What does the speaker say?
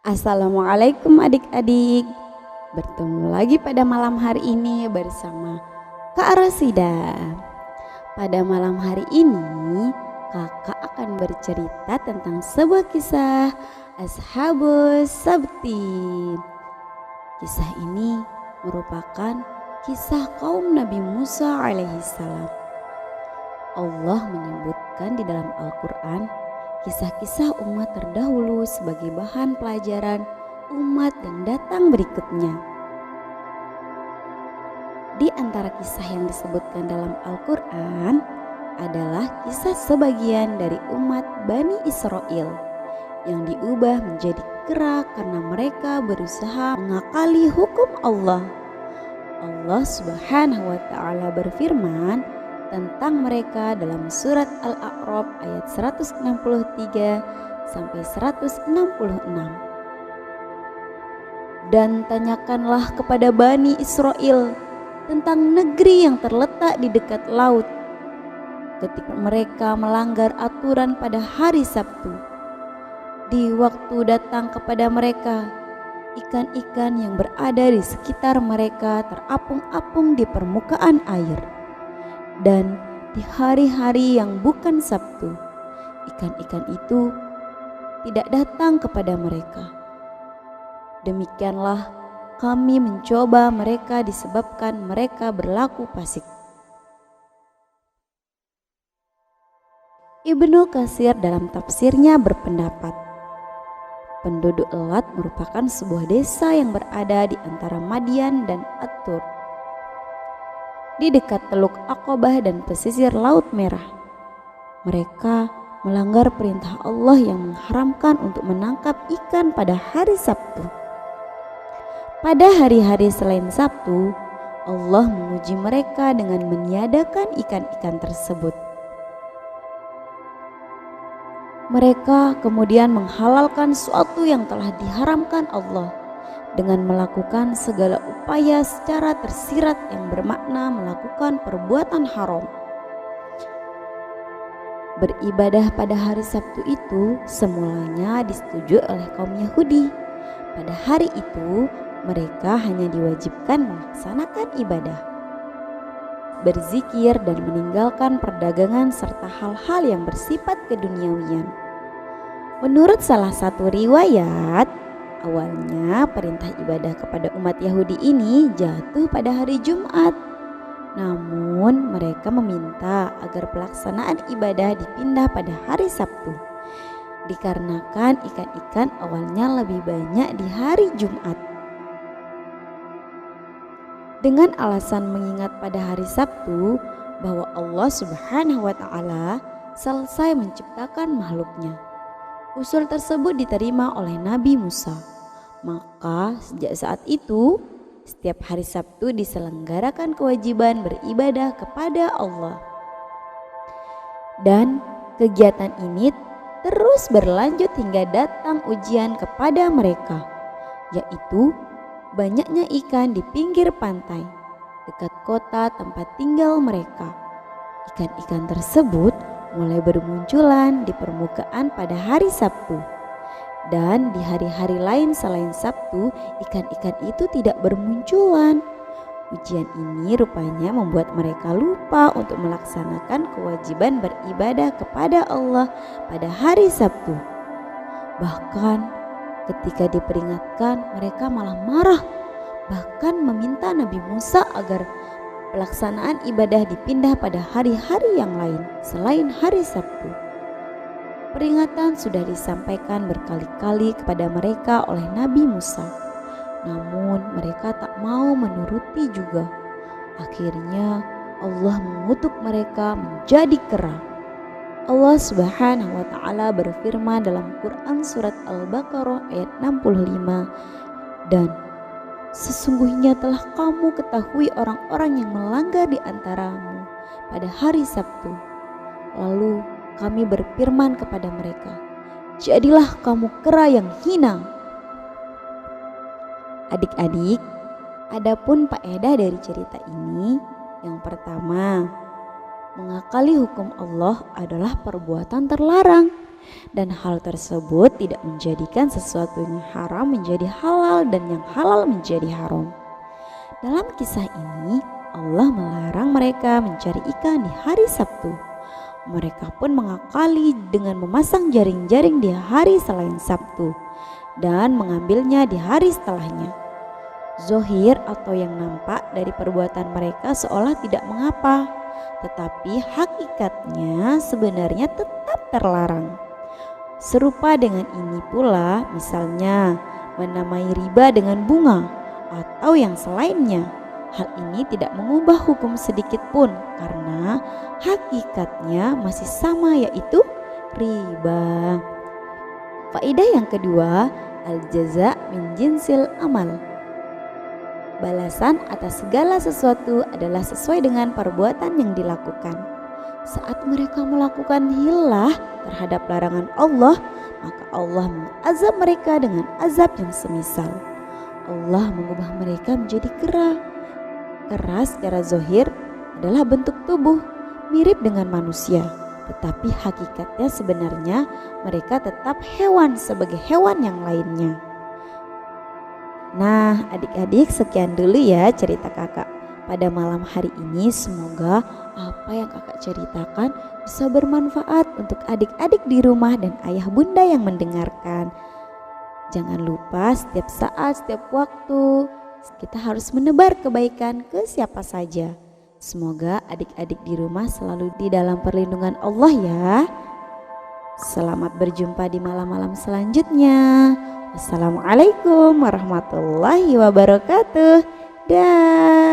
Assalamualaikum adik-adik. Bertemu lagi pada malam hari ini bersama Kak Rosida. Pada malam hari ini kakak akan bercerita tentang sebuah kisah Ashabus Sabti. Kisah ini merupakan kisah kaum Nabi Musa alaihissalam. Allah menyebutkan di dalam Al-Quran kisah-kisah umat terdahulu sebagai bahan pelajaran umat yang datang berikutnya. Di antara kisah yang disebutkan dalam Al-Quran adalah kisah sebagian dari umat Bani Israel yang diubah menjadi kera karena mereka berusaha mengakali hukum Allah. Allah Subhanahu wa Ta'ala berfirman tentang mereka dalam surat Al-A'raf ayat 163 sampai 166. Dan tanyakanlah kepada Bani Israel tentang negeri yang terletak di dekat laut ketika mereka melanggar aturan pada hari Sabtu. Di waktu datang kepada mereka, ikan-ikan yang berada di sekitar mereka terapung-apung di permukaan air. Dan di hari-hari yang bukan Sabtu, ikan-ikan itu tidak datang kepada mereka. Demikianlah kami mencoba mereka disebabkan mereka berlaku fasik. Ibnu Katsir dalam tafsirnya berpendapat, penduduk Elat merupakan sebuah desa yang berada di antara Madian dan At-Tur, di dekat Teluk Aqabah dan pesisir Laut Merah. Mereka melanggar perintah Allah yang mengharamkan untuk menangkap ikan pada hari Sabtu. Pada hari-hari selain Sabtu, Allah menguji mereka dengan meniadakan ikan-ikan tersebut. Mereka kemudian menghalalkan sesuatu yang telah diharamkan Allah dengan melakukan segala upaya secara tersirat yang bermakna melakukan perbuatan haram. Beribadah pada hari Sabtu itu semulanya disetujui oleh kaum Yahudi. Pada hari itu mereka hanya diwajibkan melaksanakan ibadah, berzikir dan meninggalkan perdagangan serta hal-hal yang bersifat keduniawian. Menurut salah satu riwayat, awalnya perintah ibadah kepada umat Yahudi ini jatuh pada hari Jumat. Namun mereka meminta agar pelaksanaan ibadah dipindah pada hari Sabtu, dikarenakan ikan-ikan awalnya lebih banyak di hari Jumat. Dengan alasan mengingat pada hari Sabtu bahwa Allah Subhanahu wa Ta'ala selesai menciptakan makhluknya, usul tersebut diterima oleh Nabi Musa. Maka sejak saat itu setiap hari Sabtu diselenggarakan kewajiban beribadah kepada Allah. Dan kegiatan ini terus berlanjut hingga datang ujian kepada mereka, yaitu banyaknya ikan di pinggir pantai dekat kota tempat tinggal mereka. Ikan-ikan tersebut mulai bermunculan di permukaan pada hari Sabtu. Dan di hari-hari lain selain Sabtu, ikan-ikan itu tidak bermunculan. Ujian ini rupanya membuat mereka lupa untuk melaksanakan kewajiban beribadah kepada Allah pada hari Sabtu. Bahkan ketika diperingatkan, mereka malah marah, bahkan meminta Nabi Musa agar pelaksanaan ibadah dipindah pada hari-hari yang lain selain hari Sabtu. Peringatan sudah disampaikan berkali-kali kepada mereka oleh Nabi Musa, namun mereka tak mau menuruti juga. Akhirnya Allah mengutuk mereka menjadi kera. Allah Subhanahu wa Ta'ala berfirman dalam Quran surat Al-Baqarah ayat 65, dan sesungguhnya telah kamu ketahui orang-orang yang melanggar di antaramu pada hari Sabtu. Lalu kami berfirman kepada mereka, jadilah kamu kera yang hina. Adik-adik, adapun faedah dari cerita ini, yang pertama, mengakali hukum Allah adalah perbuatan terlarang Dan hal tersebut tidak menjadikan sesuatu yang haram menjadi halal dan yang halal menjadi haram. Dalam kisah ini, Allah melarang mereka mencari ikan di hari Sabtu. Mereka pun mengakali dengan memasang jaring-jaring di hari selain Sabtu dan mengambilnya di hari setelahnya. Zohir atau yang nampak dari perbuatan mereka seolah tidak mengapa, tetapi hakikatnya sebenarnya tetap terlarang. Serupa dengan ini pula, misalnya menamai riba dengan bunga atau yang selainnya. Hal ini tidak mengubah hukum sedikit pun karena hakikatnya masih sama, yaitu riba. Faedah yang kedua, al-jaza min jinsil amal. Balasan atas segala sesuatu adalah sesuai dengan perbuatan yang dilakukan. Saat mereka melakukan hilah terhadap larangan Allah, maka Allah mengazab mereka dengan azab yang semisal. Allah mengubah mereka menjadi kera. Kera secara zohir adalah bentuk tubuh mirip dengan manusia, tetapi hakikatnya sebenarnya mereka tetap hewan sebagai hewan yang lainnya. Nah, adik-adik, sekian dulu ya cerita kakak pada malam hari ini. Semoga apa yang kakak ceritakan bisa bermanfaat untuk adik-adik di rumah dan ayah bunda yang mendengarkan. Jangan lupa setiap saat, setiap waktu kita harus menebar kebaikan ke siapa saja. Semoga adik-adik di rumah selalu di dalam perlindungan Allah ya. Selamat berjumpa di malam-malam selanjutnya. Wassalamualaikum warahmatullahi wabarakatuh. Dah.